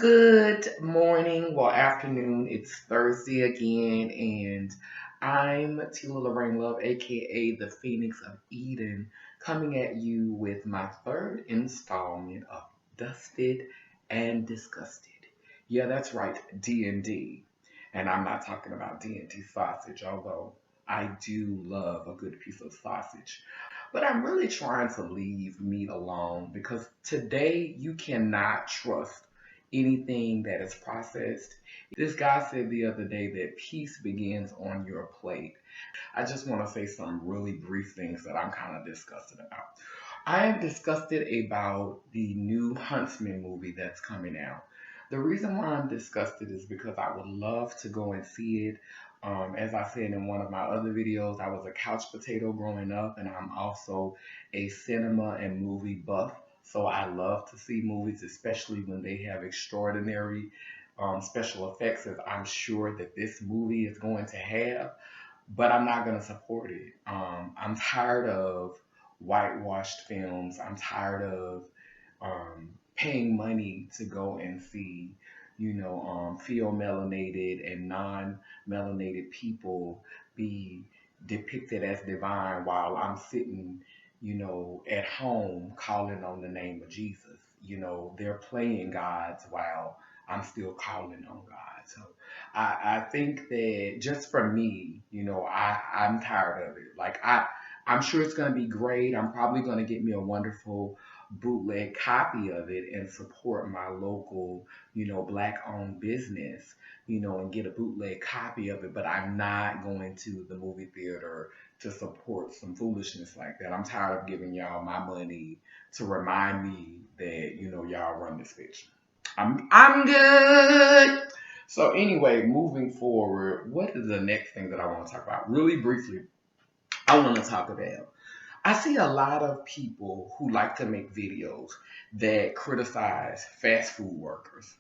Good morning, well, afternoon. It's Thursday again, and I'm Tila Lorraine Love, aka the Phoenix of Eden, coming at you with my third installment of Dusted and Disgusted. Yeah, that's right, D&D. And I'm not talking about D&D sausage, although I do love a good piece of sausage. But I'm really trying to leave meat alone because today you cannot trust anything that is processed. This guy said the other day that peace begins on your plate. I just want to say some really brief things that I'm kind of disgusted about. I am disgusted about the new Huntsman movie that's coming out. The reason why I'm disgusted is because I would love to go and see it. As I said in one of my other videos, I was a couch potato growing up, and I'm also a cinema and movie buff. So I love to see movies, especially when they have extraordinary special effects, as I'm sure that this movie is going to have, but I'm not going to support it. I'm tired of whitewashed films. I'm tired of paying money to go and see, pheomelanated and non-melanated people be depicted as divine while I'm sitting, at home calling on the name of Jesus. They're playing gods while I'm still calling on God. So I think that just for me, I'm tired of it. I'm sure it's gonna be great. I'm probably gonna get me a wonderful bootleg copy of it and support my local, black owned business, and get a bootleg copy of it. But I'm not going to the movie theater to support some foolishness like that. I'm tired of giving y'all my money to remind me that, y'all run this bitch. I'm good. So anyway, moving forward, what is the next thing that I want to talk about? Really briefly, I want to talk about. I see a lot of people who like to make videos that criticize fast food workers.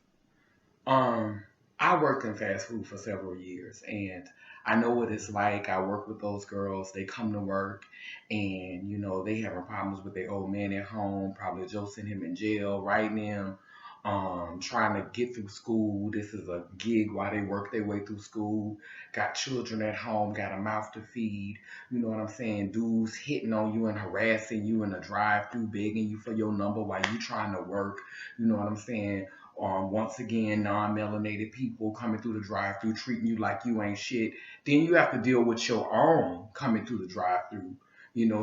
Um, I worked in fast food for several years, and I know what it's like. I work with those girls. They come to work, and they having problems with their old man at home. Probably Joe sent him in jail, writing him, trying to get through school. This is a gig while they work their way through school. Got children at home, got a mouth to feed. You know what I'm saying? Dudes hitting on you and harassing you in a drive-through, begging you for your number while you trying to work. You know what I'm saying? Once again, non-melanated people coming through the drive-through, treating you like you ain't shit. Then you have to deal with your own coming through the drive-through,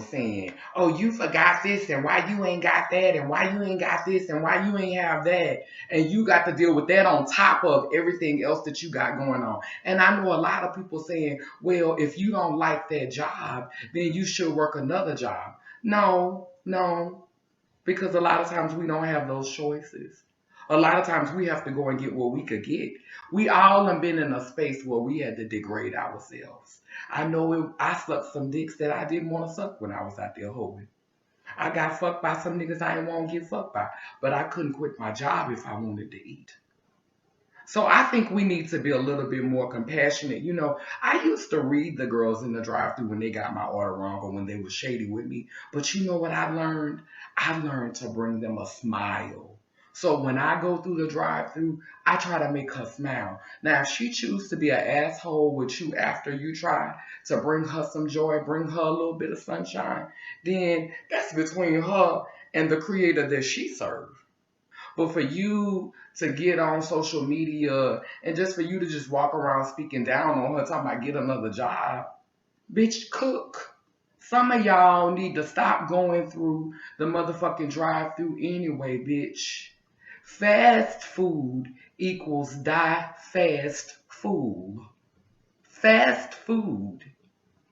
saying, "Oh, you forgot this, and why you ain't got that, and why you ain't got this, and why you ain't have that," and you got to deal with that on top of everything else that you got going on. And I know a lot of people saying, "Well, if you don't like that job, then you should work another job." No, no, because a lot of times we don't have those choices. A lot of times we have to go and get what we could get. We all have been in a space where we had to degrade ourselves. I know I sucked some dicks that I didn't want to suck when I was out there hoeing. I got fucked by some niggas I didn't want to get fucked by, but I couldn't quit my job if I wanted to eat. So I think we need to be a little bit more compassionate. I used to read the girls in the drive-through when they got my order wrong or when they were shady with me. But you know what I learned? I learned to bring them a smile. So when I go through the drive-through, I try to make her smile. Now, if she chooses to be an asshole with you after you try to bring her some joy, bring her a little bit of sunshine, then that's between her and the creator that she serves. But for you to get on social media and just for you to just walk around speaking down on her, talking about get another job, bitch, cook. Some of y'all need to stop going through the motherfucking drive through anyway, bitch. Fast food equals die fast fool. Fast food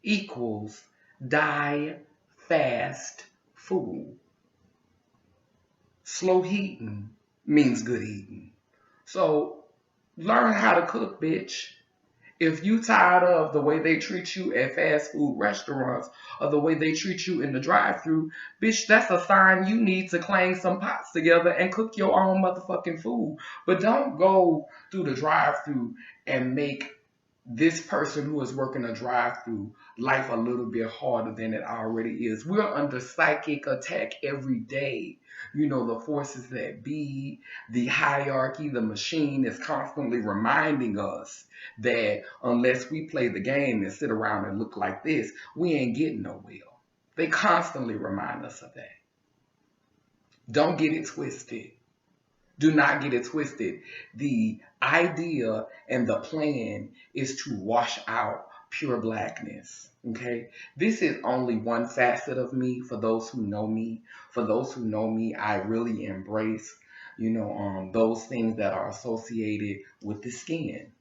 equals die fast fool. Slow heating means good eating. So learn how to cook, bitch. If you tired of the way they treat you at fast food restaurants or the way they treat you in the drive-through, bitch, that's a sign you need to clang some pots together and cook your own motherfucking food. But don't go through the drive-through and make this person who is working a drive-through life a little bit harder than it already is. We're under psychic attack every day. You know, the forces that be, the hierarchy, the machine is constantly reminding us that unless we play the game and sit around and look like this, we ain't getting nowhere. They constantly remind us of that. Don't get it twisted. Do not get it twisted. The idea and the plan is to wash out pure blackness. Okay. This is only one facet of me for those who know me. For those who know me, I really embrace, those things that are associated with the skin,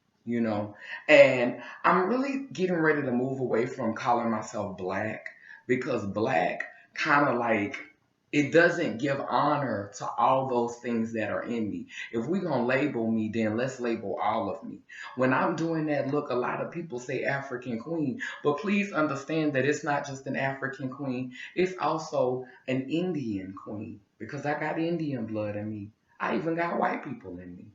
and I'm really getting ready to move away from calling myself black because black kind of like it doesn't give honor to all those things that are in me. If we're going to label me, then let's label all of me. When I'm doing that look, a lot of people say African queen, but please understand that it's not just an African queen, it's also an Indian queen because I got Indian blood in me. I even got white people in me,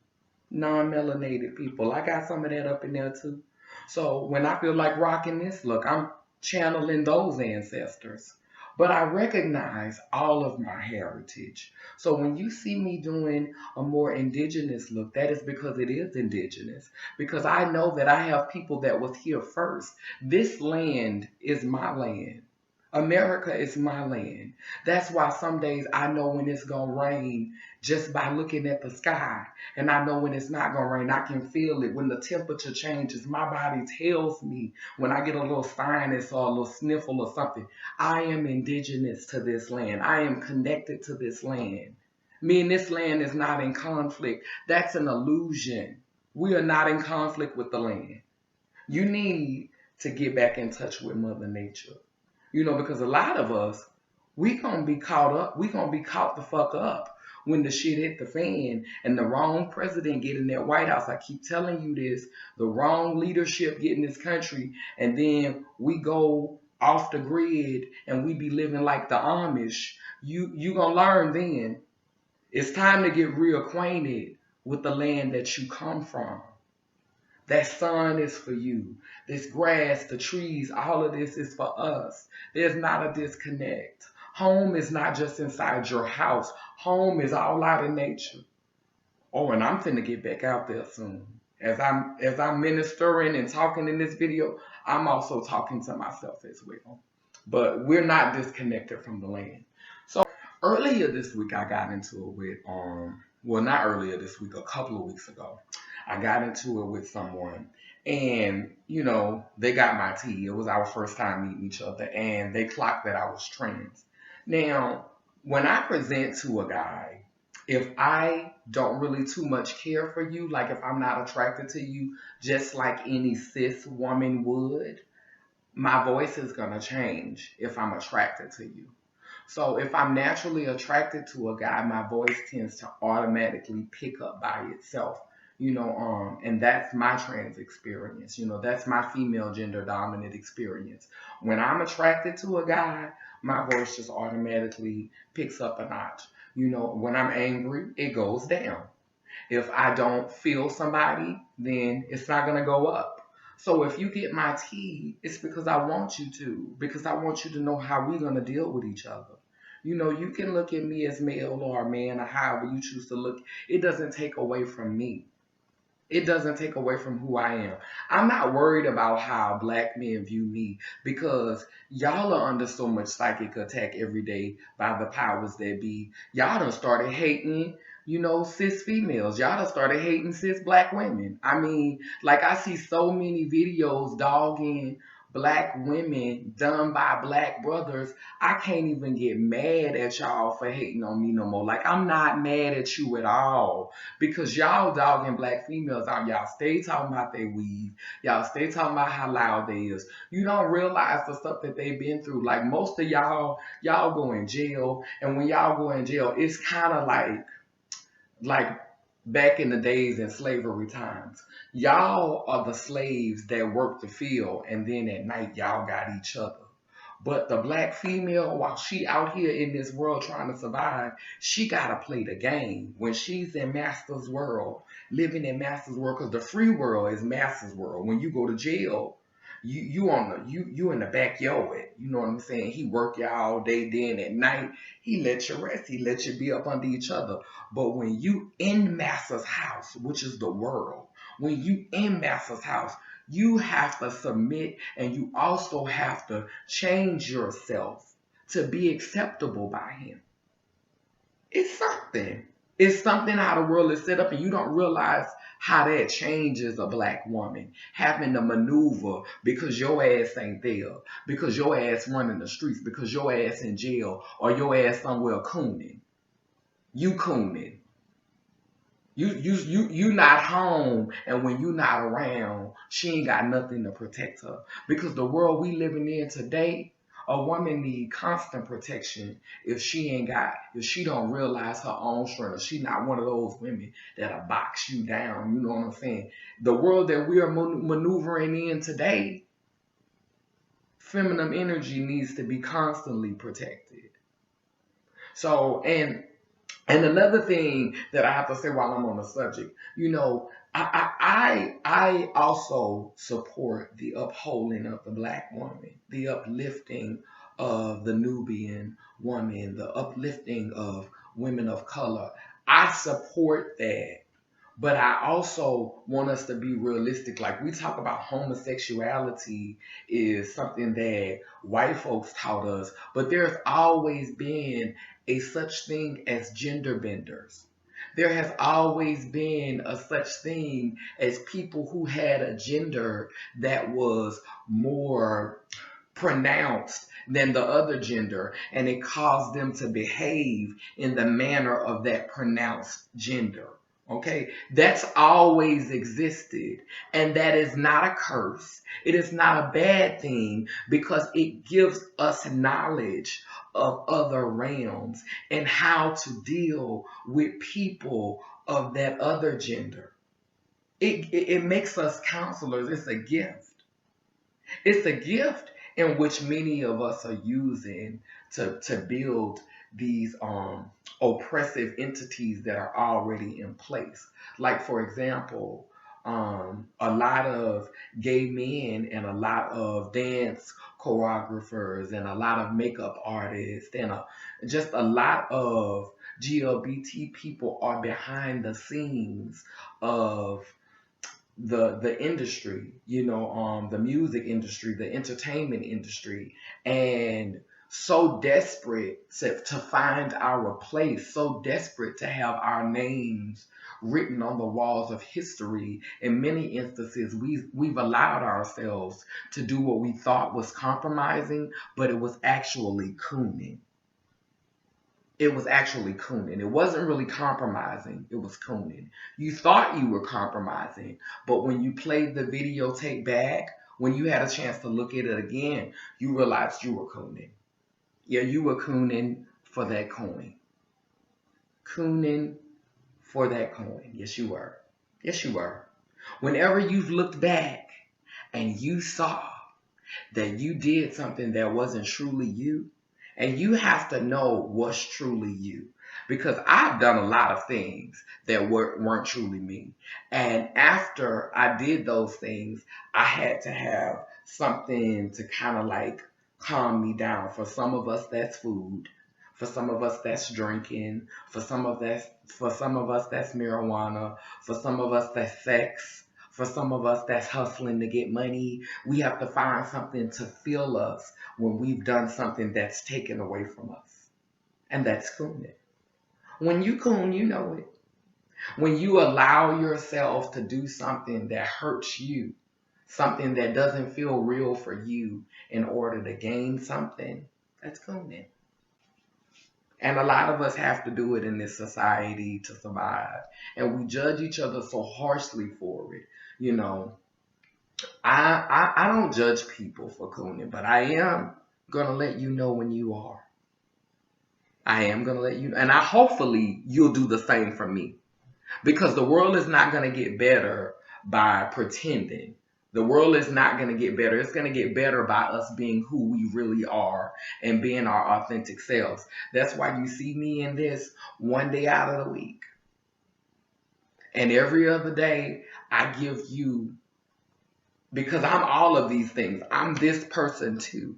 non-melanated people. I got some of that up in there too. So when I feel like rocking this look, I'm channeling those ancestors. But I recognize all of my heritage. So when you see me doing a more indigenous look, that is because it is indigenous. Because I know that I have people that was here first. This land is my land. America is my land. That's why some days I know when it's going to rain just by looking at the sky. And I know when it's not going to rain. I can feel it. When the temperature changes, my body tells me when I get a little sinus or a little sniffle or something, I am indigenous to this land. I am connected to this land. Me and this land is not in conflict. That's an illusion. We are not in conflict with the land. You need to get back in touch with Mother Nature. Because a lot of us, we gonna be caught up. We gonna be caught the fuck up when the shit hit the fan and the wrong president get in that White House. I keep telling you this, the wrong leadership get in this country, and then we go off the grid and we be living like the Amish. You gonna learn then. It's time to get reacquainted with the land that you come from. That sun is for you. This grass, the trees, all of this is for us. There's not a disconnect. Home is not just inside your house. Home is all out in nature. Oh, and I'm finna get back out there soon. As I'm ministering and talking in this video, I'm also talking to myself as well. But we're not disconnected from the land. So earlier this week I got into it with well, not earlier this week, a couple of weeks ago. I got into it with someone and, they got my tea. It was our first time meeting each other and they clocked that I was trans. Now, when I present to a guy, if I don't really too much care for you, like if I'm not attracted to you, just like any cis woman would, my voice is going to change if I'm attracted to you. So if I'm naturally attracted to a guy, my voice tends to automatically pick up by itself, and that's my trans experience. That's my female gender dominant experience. When I'm attracted to a guy, my voice just automatically picks up a notch. When I'm angry, it goes down. If I don't feel somebody, then it's not going to go up. So if you get my tea, it's because I want you to, because I want you to know how we're going to deal with each other. You can look at me as male or a man or however you choose to look. It doesn't take away from me. It doesn't take away from who I am. I'm not worried about how black men view me because y'all are under so much psychic attack every day by the powers that be. Y'all done started hating, cis females. Y'all done started hating cis black women. I mean, like I see so many videos dogging black women done by black brothers. I can't even get mad at y'all for hating on me no more. Like, I'm not mad at you at all because y'all dogging black females out. Y'all stay talking about their weave. Y'all stay talking about how loud they is. You don't realize the stuff that they've been through. Like, most of y'all go in jail. And when y'all go in jail, it's kind of like back in the days in slavery times. Y'all are the slaves that work the field, and then at night y'all got each other. But the black female, while she out here in this world trying to survive, she gotta play the game. When she's in Master's world, living in Master's world, because the free world is Master's world. When you go to jail, you in the backyard. You know what I'm saying? He work you all day, then at night he let you rest. He let you be up under each other. But when you in Master's house, which is the world, when you in Master's house, you have to submit, and you also have to change yourself to be acceptable by him. It's something. It's something how the world is set up, and you don't realize how that changes a black woman having to maneuver because your ass ain't there, because your ass running the streets, because your ass in jail, or your ass somewhere cooning. You cooning. You not home, and when you not around, she ain't got nothing to protect her. Because the world we living in today, a woman need constant protection if she don't realize her own strength, if she not one of those women that'll box you down. You know what I'm saying? The world that we are maneuvering in today, feminine energy needs to be constantly protected. So, and another thing that I have to say while I'm on the subject, I also support the upholding of the black woman, the uplifting of the Nubian woman, the uplifting of women of color. I support that. But I also want us to be realistic. Like, we talk about homosexuality is something that white folks taught us, but there's always been a such thing as gender benders. There has always been a such thing as people who had a gender that was more pronounced than the other gender, and it caused them to behave in the manner of that pronounced gender. Okay, that's always existed, and that is not a curse. It is not a bad thing because it gives us knowledge of other realms and how to deal with people of that other gender. It makes us counselors. It's a gift. It's a gift in which many of us are using to build these oppressive entities that are already in place. Like, for example, a lot of gay men and a lot of dance choreographers and a lot of makeup artists and just a lot of GLBT people are behind the scenes of the industry, the music industry, the entertainment industry, and so desperate to find our place, so desperate to have our names written on the walls of history. In many instances, we've allowed ourselves to do what we thought was compromising, but it was actually cooning. It was actually cooning. It wasn't really compromising. It was cooning. You thought you were compromising, but when you played the videotape back, when you had a chance to look at it again, you realized you were cooning. Yeah, you were cooning for that coin. Cooning for that coin. Yes, you were. Yes, you were. Whenever you've looked back and you saw that you did something that wasn't truly you, and you have to know what's truly you. Because I've done a lot of things that weren't truly me. And after I did those things, I had to have something to kind of like calm me down. For some of us, that's food. For some of us, that's drinking. For some of us, that's marijuana. For some of us, that's sex. For some of us, that's hustling to get money. We have to find something to fill us when we've done something that's taken away from us. And that's cooning. When you coon, you know it. When you allow yourself to do something that hurts you, something that doesn't feel real for you in order to gain something, that's cooning. And a lot of us have to do it in this society to survive. And we judge each other so harshly for it. You know, I don't judge people for cooning, but I am gonna let you know when you are. I am gonna let you, and I hopefully you'll do the same for me, because the world is not gonna get better by pretending. The world is not going to get better. It's going to get better by us being who we really are and being our authentic selves. That's why you see me in this one day out of the week. And every other day, I give you, because I'm all of these things. I'm this person too,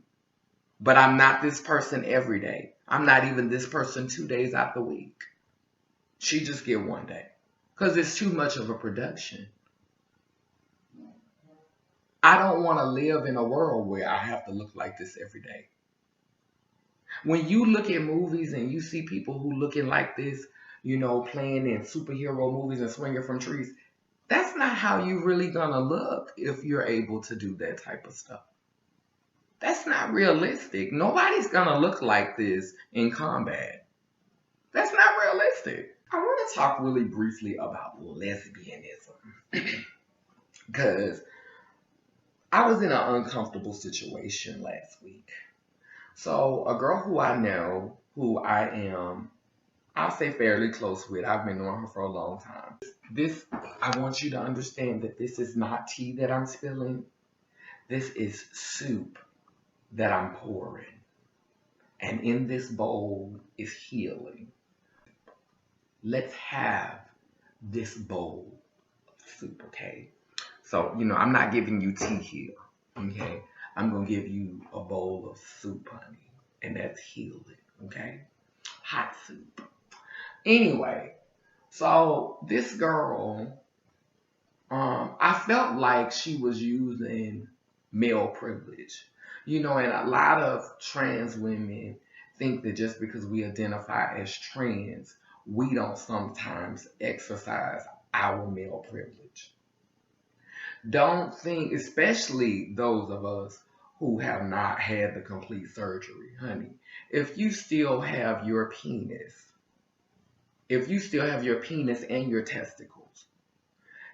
but I'm not this person every day. I'm not even this person 2 days out the week. She just get one day because it's too much of a production. I don't want to live in a world where I have to look like this every day. When you look at movies and you see people who looking like this, playing in superhero movies and swinging from trees, that's not how you really gonna look if you're able to do that type of stuff. That's not realistic. Nobody's gonna look like this in combat. That's not realistic. I want to talk really briefly about lesbianism because I was in an uncomfortable situation last week. So a girl who I know, who I am, I'll say fairly close with, I've been knowing her for a long time. I want you to understand that this is not tea that I'm spilling. This is soup that I'm pouring. And in this bowl is healing. Let's have this bowl of soup, okay? So, I'm not giving you tea here, okay? I'm going to give you a bowl of soup, honey, and that's healing, okay? Hot soup. Anyway, so this girl, I felt like she was using male privilege, and a lot of trans women think that just because we identify as trans, we don't sometimes exercise our male privilege. Don't think, especially those of us who have not had the complete surgery, honey, if you still have your penis, and your testicles,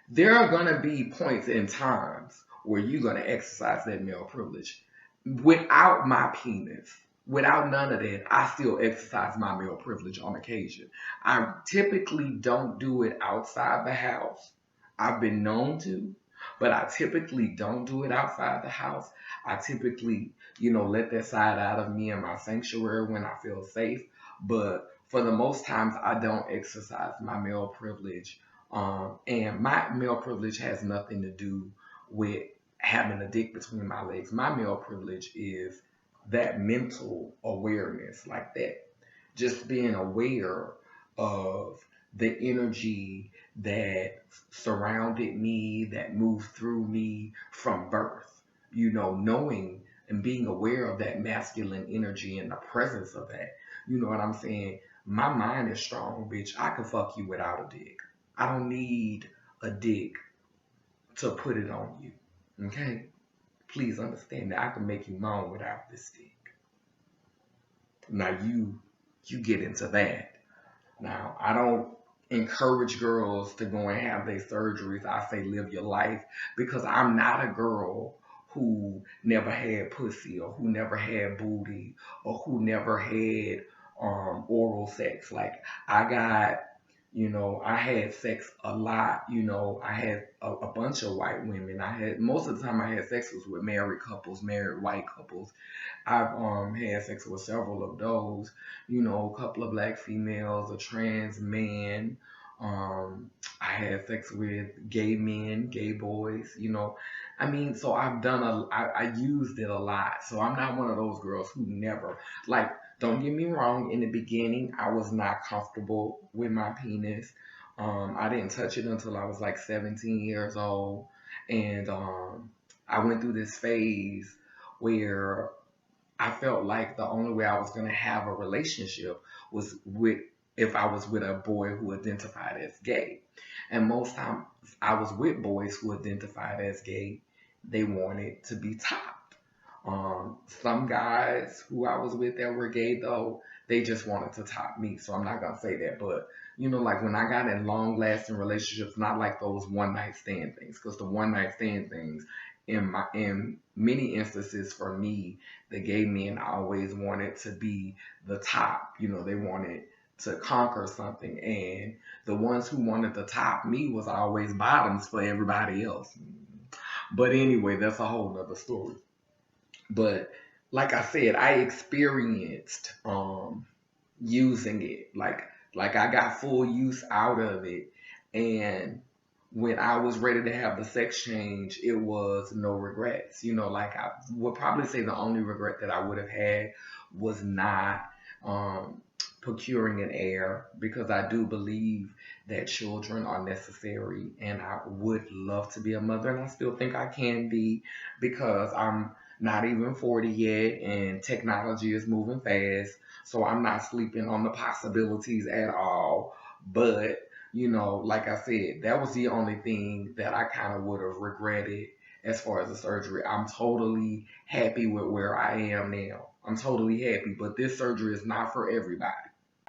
there are going to be points in times where you're going to exercise that male privilege. Without my penis, without none of that, I still exercise my male privilege on occasion. I typically don't do it outside the house. I've been known to, but I typically don't do it outside the house. I typically, let that side out of me in my sanctuary when I feel safe. But for the most times, I don't exercise my male privilege. And my male privilege has nothing to do with having a dick between my legs. My male privilege is that mental awareness, like that. Just being aware of the energy that surrounded me, that moved through me from birth. Knowing and being aware of that masculine energy and the presence of that. You know what I'm saying? My mind is strong, bitch. I can fuck you without a dick. I don't need a dick to put it on you. Okay? Please understand that I can make you moan without this dick. Now you get into that. Now, I don't encourage girls to go and have their surgeries. I say live your life, because I'm not a girl who never had pussy or who never had booty or who never had oral sex. Like, I got, I had sex a lot. I had a bunch of white women. Most of the time I had sex was with married couples, married white couples. I've had sex with several of those, a couple of black females, a trans man. I had sex with gay men, gay boys, so I used it a lot. So I'm not one of those girls who never, like, don't get me wrong, in the beginning, I was not comfortable with my penis. I didn't touch it until I was like 17 years old. And I went through this phase where I felt like the only way I was going to have a relationship was if I was with a boy who identified as gay. And most times I was with boys who identified as gay. They wanted to be topped. Some guys who I was with that were gay, though, they just wanted to top me. So I'm not going to say that. But, like when I got in long lasting relationships, not like those one night stand things, because the one night stand things, in many instances for me, the gay men always wanted to be the top. They wanted to conquer something, and the ones who wanted to top me was always bottoms for everybody else. But anyway, that's a whole nother story. But like I said, I experienced using it. Like I got full use out of it. And when I was ready to have the sex change, it was no regrets. Like I would probably say the only regret that I would have had was not um, procuring an heir, because I do believe that children are necessary, and I would love to be a mother, and I still think I can be, because I'm not even 40 yet, and technology is moving fast. So I'm not sleeping on the possibilities at all. But, like I said, that was the only thing that I kind of would have regretted as far as the surgery. I'm totally happy with where I am now. I'm totally happy, but this surgery is not for everybody.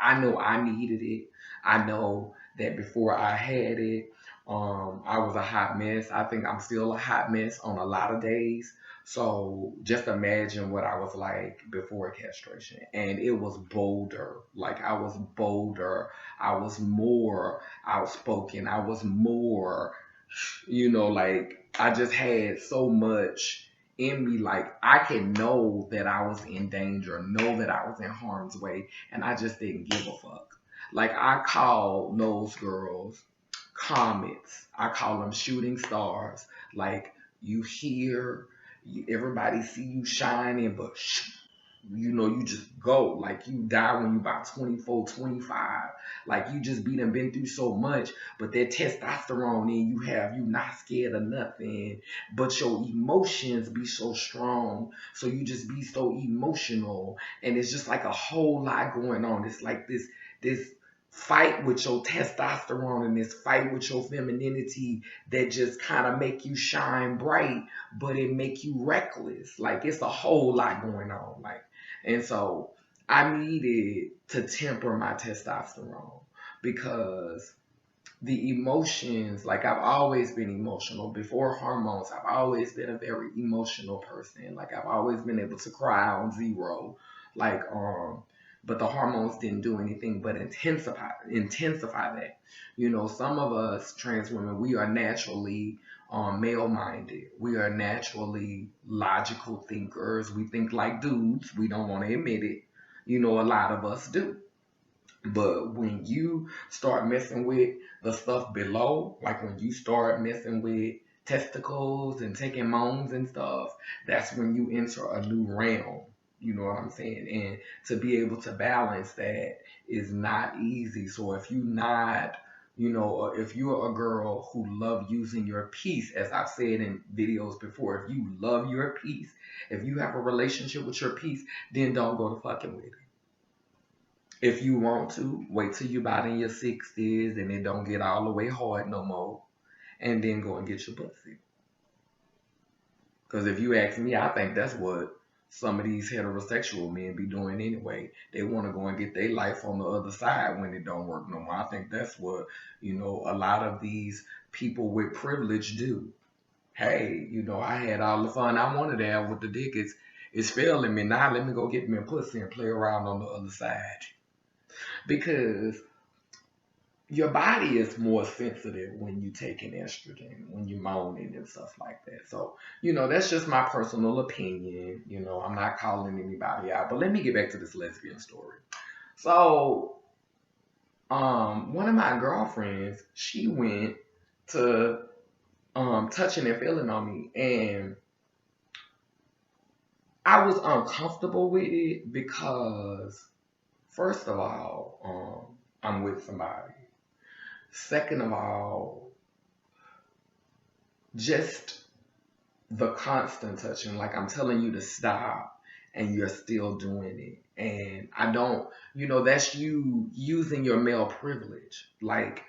I know I needed it. I know that before I had it, I was a hot mess. I think I'm still a hot mess on a lot of days. So just imagine what I was like before castration. And it was bolder. Like I was bolder. I was more outspoken. I was more, like I just had so much in me. Like I can know that I was in danger, know that I was in harm's way, and I just didn't give a fuck. Like I call those girls comets. I call them shooting stars. Like you hear, everybody see you shining, but you just go. Like you die when you about 24, 25. Like you just been through so much, but that testosterone in you not scared of nothing, but your emotions be so strong. So you just be so emotional, and it's just like a whole lot going on. It's like this fight with your testosterone and this fight with your femininity that just kind of make you shine bright, but it make you reckless. Like it's a whole lot going on. And so I needed to temper my testosterone, because the emotions, like I've always been emotional before hormones. I've always been a very emotional person. Like I've always been able to cry on zero. Like, but the hormones didn't do anything but intensify that. Some of us trans women, we are naturally male minded. We are naturally logical thinkers. We think like dudes. We don't want to admit it. A lot of us do. But when you start messing with the stuff below, like when you start messing with testicles and taking moans and stuff, that's when you enter a new realm. You know what I'm saying? And to be able to balance that is not easy. So if you not, if you're a girl who love using your piece, as I've said in videos before, if you love your piece, if you have a relationship with your piece, then don't go to fucking with it. If you want to, wait till you about in your 60s and it don't get all the way hard no more, and then go and get your pussy. Because if you ask me, I think that's what some of these heterosexual men be doing anyway. They want to go and get their life on the other side when it don't work no more. I think that's what, a lot of these people with privilege do. Hey, I had all the fun I wanted to have with the dick. It's failing me. Now let me go get me a pussy and play around on the other side. Because your body is more sensitive when you taking estrogen, when you moaning and stuff like that. So, that's just my personal opinion. I'm not calling anybody out. But let me get back to this lesbian story. So, one of my girlfriends, she went to touching and feeling on me, and I was uncomfortable with it because, first of all, I'm with somebody. Second of all, just the constant touching, like I'm telling you to stop and you're still doing it. And I don't, that's you using your male privilege. Like,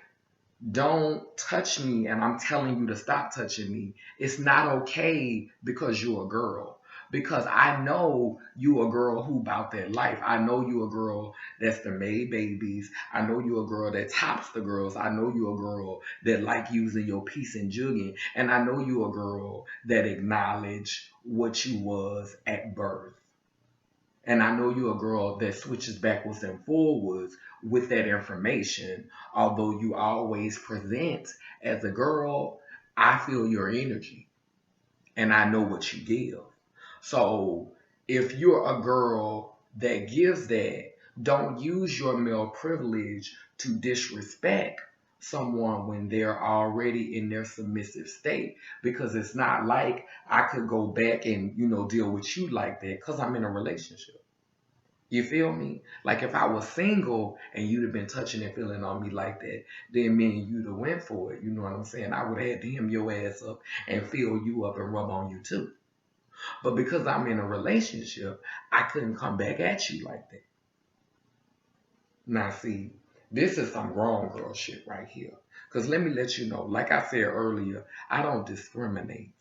don't touch me and I'm telling you to stop touching me. It's not okay because you're a girl. Because I know you a girl who about that life. I know you a girl that's the made babies. I know you a girl that tops the girls. I know you a girl that like using your piece and jugging. And I know you a girl that acknowledge what you was at birth. And I know you're a girl that switches backwards and forwards with that information. Although you always present as a girl, I feel your energy. and I know what you give. So if you're a girl that gives that, don't use your male privilege to disrespect someone when they're already in their submissive state, because it's not like I could go back and deal with you like that because I'm in a relationship. You feel me? Like if I was single and you'd have been touching and feeling on me like that, then me and you'd have went for it. You know what I'm saying? I would have had to hem your ass up and fill you up and rub on you too. But because I'm in a relationship, I couldn't come back at you like that. Now see, this is some grown girl shit right here. Cause let me let you know, like I said earlier, I don't discriminate.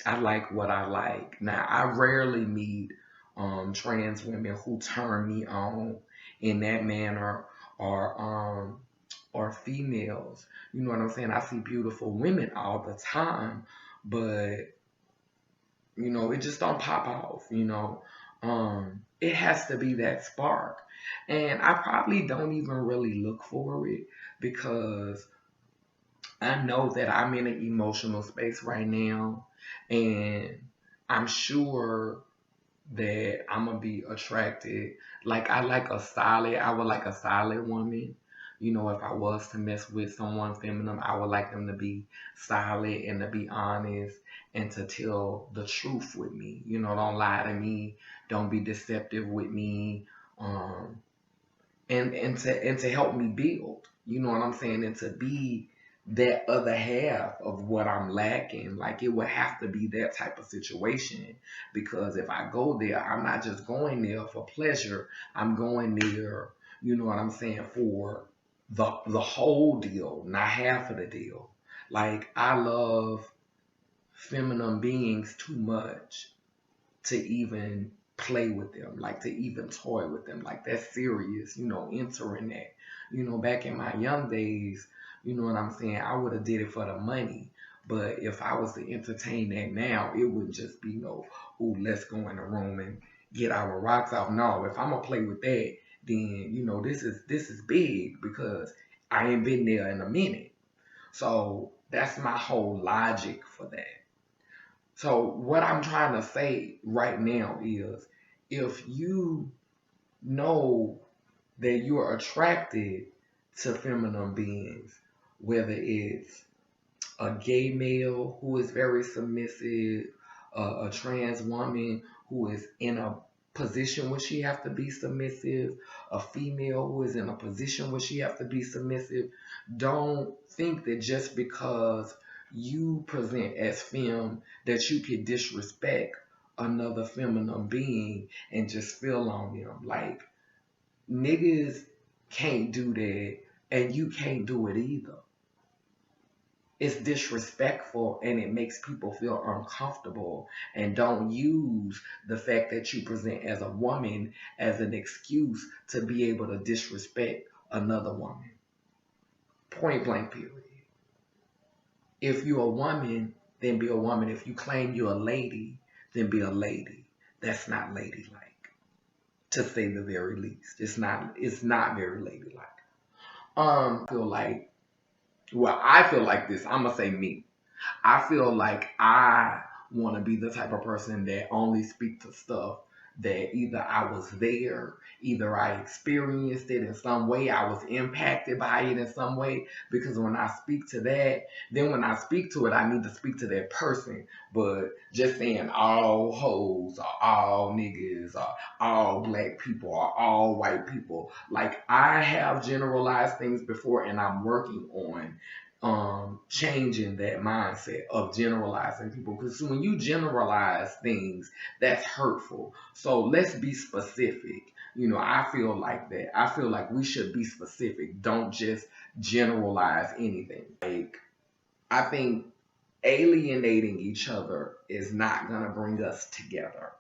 I like what I like. Now I rarely meet trans women who turn me on in that manner, or females. You know what I'm saying? I see beautiful women all the time, but it just don't pop off. It has to be that spark. And I probably don't even really look for it because I know that I'm in an emotional space right now, and I'm sure that I'm gonna be attracted. Like I would like a solid woman. If I was to mess with someone feminine, I would like them to be solid and to be honest and to tell the truth with me. Don't lie to me, don't be deceptive with me. Um, and to help me build. You know what I'm saying? And to be that other half of what I'm lacking. Like it would have to be that type of situation, because if I go there, I'm not just going there for pleasure. I'm going there, you know what I'm saying, for the whole deal, not half of the deal. Like I love feminine beings too much to even play with them, like to even toy with them. Like that's serious, entering that. Back in my young days, you know what I'm saying, I would have did it for the money. But if I was to entertain that now, it wouldn't just be no, ooh, let's go in the room and get our rocks off. No, if I'm gonna play with that, then this is big, because I ain't been there in a minute. So that's my whole logic for that. So what I'm trying to say right now is, if you know that you're attracted to feminine beings, whether it's a gay male who is very submissive, a trans woman who is in a position where she have to be submissive, a female who is in a position where she have to be submissive, don't think that just because you present as femme that you can disrespect another feminine being and just feel on them. Like niggas can't do that, and you can't do it either. It's disrespectful and it makes people feel uncomfortable. And don't use the fact that you present as a woman as an excuse to be able to disrespect another woman. Point blank, period. If you're a woman, then be a woman. If you claim you're a lady, then be a lady. That's not ladylike, to say the very least. It's not very ladylike. I feel like this. I'm gonna say me. I feel like I want to be the type of person that only speak to stuff that either I was there, either I experienced it in some way, I was impacted by it in some way. Because when I speak to that, then when I speak to it, I need to speak to that person. But just saying all hoes or all niggas or all black people or all white people, like I have generalized things before, and I'm working on changing that mindset of generalizing people, because when you generalize things, that's hurtful. So let's be specific. I feel like that. I feel like we should be specific. Don't just generalize anything. Like, I think alienating each other is not gonna bring us together,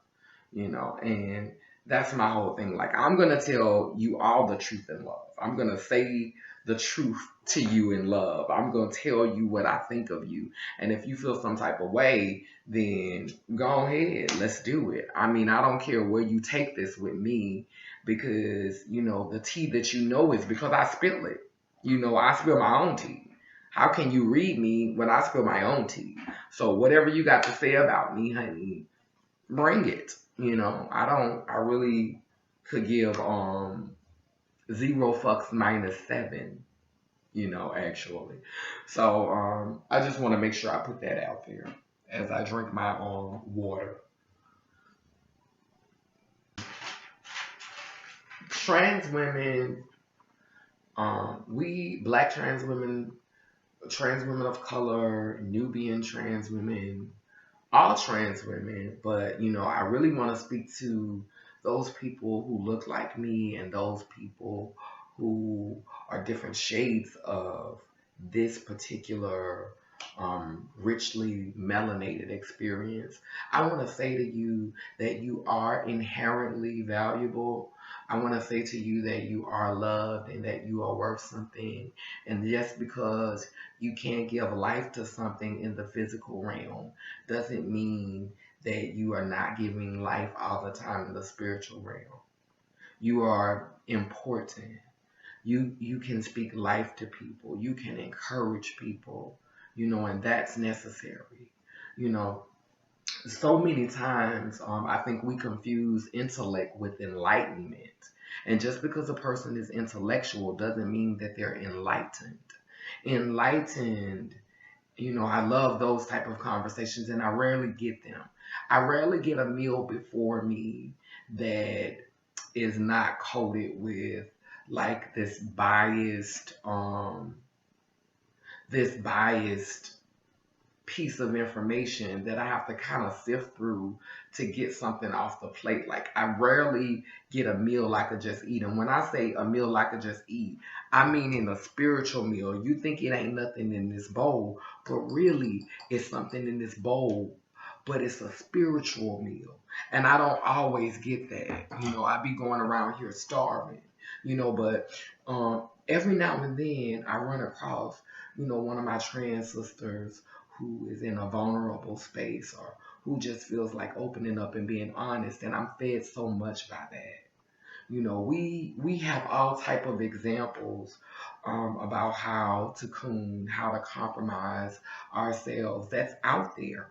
and that's my whole thing. Like, I'm gonna tell you all the truth in love. I'm gonna say the truth to you in love. I'm gonna tell you what I think of you. And if you feel some type of way, then go ahead, let's do it. I mean, I don't care where you take this with me, because the tea that is because I spill it. I spill my own tea. How can you read me when I spill my own tea? So whatever you got to say about me, honey, bring it. I really could give zero fucks minus seven, actually. So I just want to make sure I put that out there as I drink my water. Trans women, we black trans women of color, Nubian trans women, all trans women, but I really want to speak to those people who look like me and those people who are different shades of this particular richly melanated experience. I want to say to you that you are inherently valuable. I want to say to you that you are loved and that you are worth something. And just because you can't give life to something in the physical realm doesn't mean that you are not giving life all the time in the spiritual realm. You are important. You can speak life to people. You can encourage people, and that's necessary. You know, so many times I think we confuse intellect with enlightenment. And just because a person is intellectual doesn't mean that they're enlightened. Enlightened, I love those type of conversations and I rarely get them. I rarely get a meal before me that is not coated with like this biased piece of information that I have to kind of sift through to get something off the plate. Like I rarely get a meal I could just eat. And when I say a meal I could just eat, I mean in a spiritual meal. You think it ain't nothing in this bowl, but really it's something in this bowl, but it's a spiritual meal. And I don't always get that. I be going around here starving, but every now and then I run across, one of my trans sisters who is in a vulnerable space or who just feels like opening up and being honest, and I'm fed so much by that. We have all type of examples about how to coon, how to compromise ourselves. That's out there.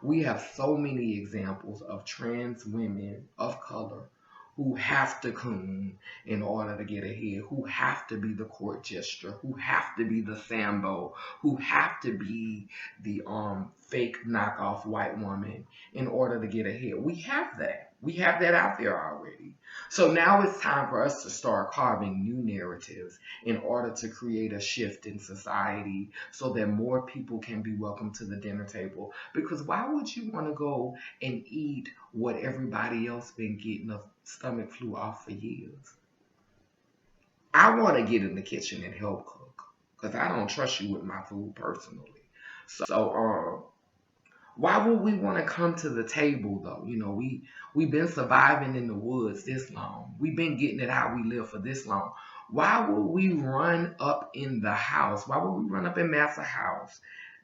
We have so many examples of trans women of color who have to coon in order to get ahead, who have to be the court gesture, who have to be the Sambo, who have to be the fake knockoff white woman in order to get ahead. We have that. We have that out there already. So now it's time for us to start carving new narratives in order to create a shift in society so that more people can be welcome to the dinner table. Because why would you want to go and eat what everybody else been getting a stomach flu off for years? I want to get in the kitchen and help cook because I don't trust you with my food personally. So why would we want to come to the table though? We've been surviving in the woods this long. We've been getting it how we live for this long. Why would we run up in the house? Why would we run up in Master House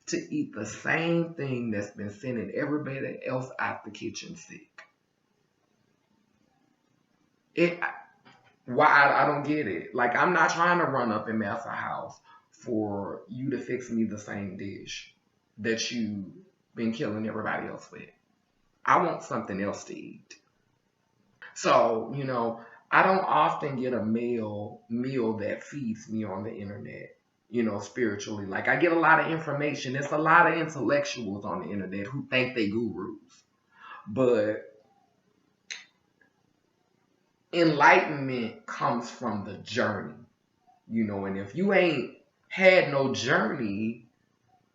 to eat the same thing that's been sending everybody else out the kitchen sick? It why I don't get it. Like I'm not trying to run up in Master House for you to fix me the same dish that you been killing everybody else with. I want something else to eat. So, I don't often get a meal that feeds me on the internet, spiritually. Like I get a lot of information. There's a lot of intellectuals on the internet who think they gurus. But enlightenment comes from the journey, and if you ain't had no journey,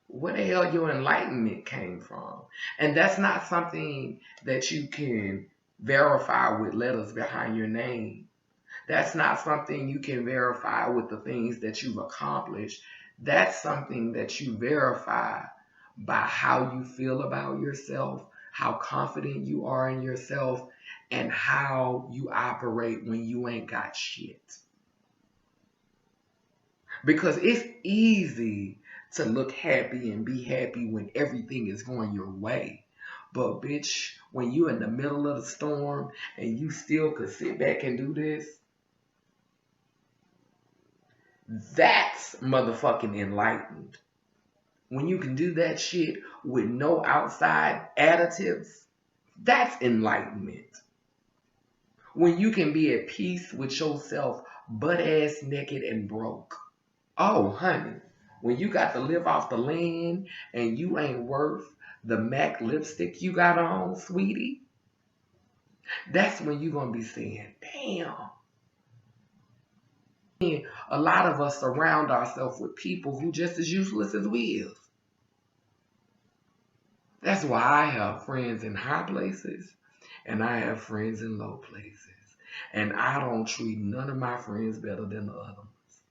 where the hell your enlightenment came from? And that's not something that you can verify with letters behind your name. That's not something you can verify with the things that you've accomplished. That's something that you verify by how you feel about yourself, how confident you are in yourself, and how you operate when you ain't got shit. Because it's easy to look happy and be happy when everything is going your way. But bitch, when you in the middle of the storm and you still could sit back and do this, That's motherfucking enlightened. When you can do that shit with no outside additives, that's enlightenment. When you can be at peace with yourself, butt ass naked and broke. Oh, honey, when you got to live off the land and you ain't worth the MAC lipstick you got on, sweetie, that's when you gonna be saying, damn. A lot of us surround ourselves with people who just as useless as we is. That's why I have friends in high places and I have friends in low places. And I don't treat none of my friends better than the other ones.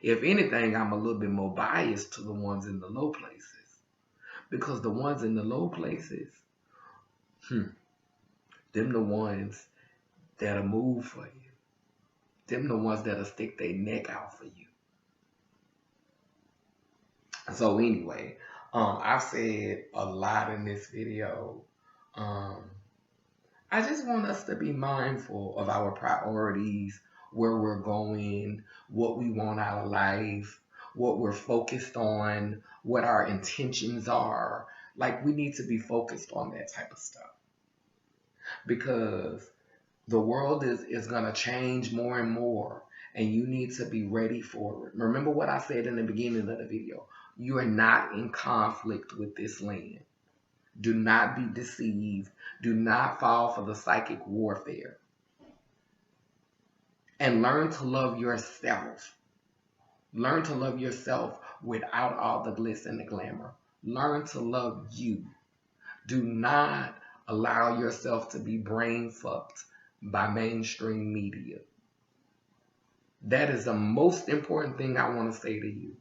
If anything, I'm a little bit more biased to the ones in the low places. Because the ones in the low places, them the ones that'll move for you. Them the ones that'll stick their neck out for you. So anyway, I've said a lot in this video. I just want us to be mindful of our priorities, where we're going, what we want out of life, what we're focused on, what our intentions are. Like, we need to be focused on that type of stuff. Because the world is going to change more and more, and you need to be ready for it. Remember what I said in the beginning of the video. You are not in conflict with this land. Do not be deceived. Do not fall for the psychic warfare. And learn to love yourself. Learn to love yourself without all the glitz and the glamour. Learn to love you. Do not allow yourself to be brain fucked by mainstream media. That is the most important thing I want to say to you.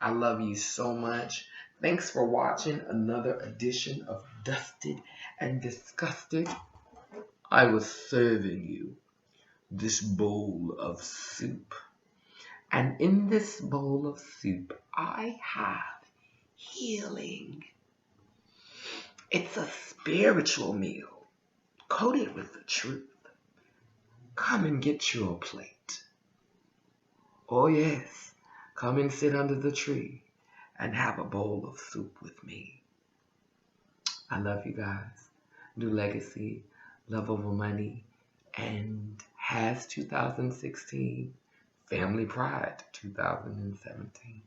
I love you so much. Thanks for watching another edition of Dusted and Disgusted. I was serving you this bowl of soup. And in this bowl of soup, I have healing. It's a spiritual meal coated with the truth. Come and get your plate. Oh yes, come and sit under the tree and have a bowl of soup with me. I love you guys. New Legacy, Love Over Money, and Has 2016, Family Pride 2017.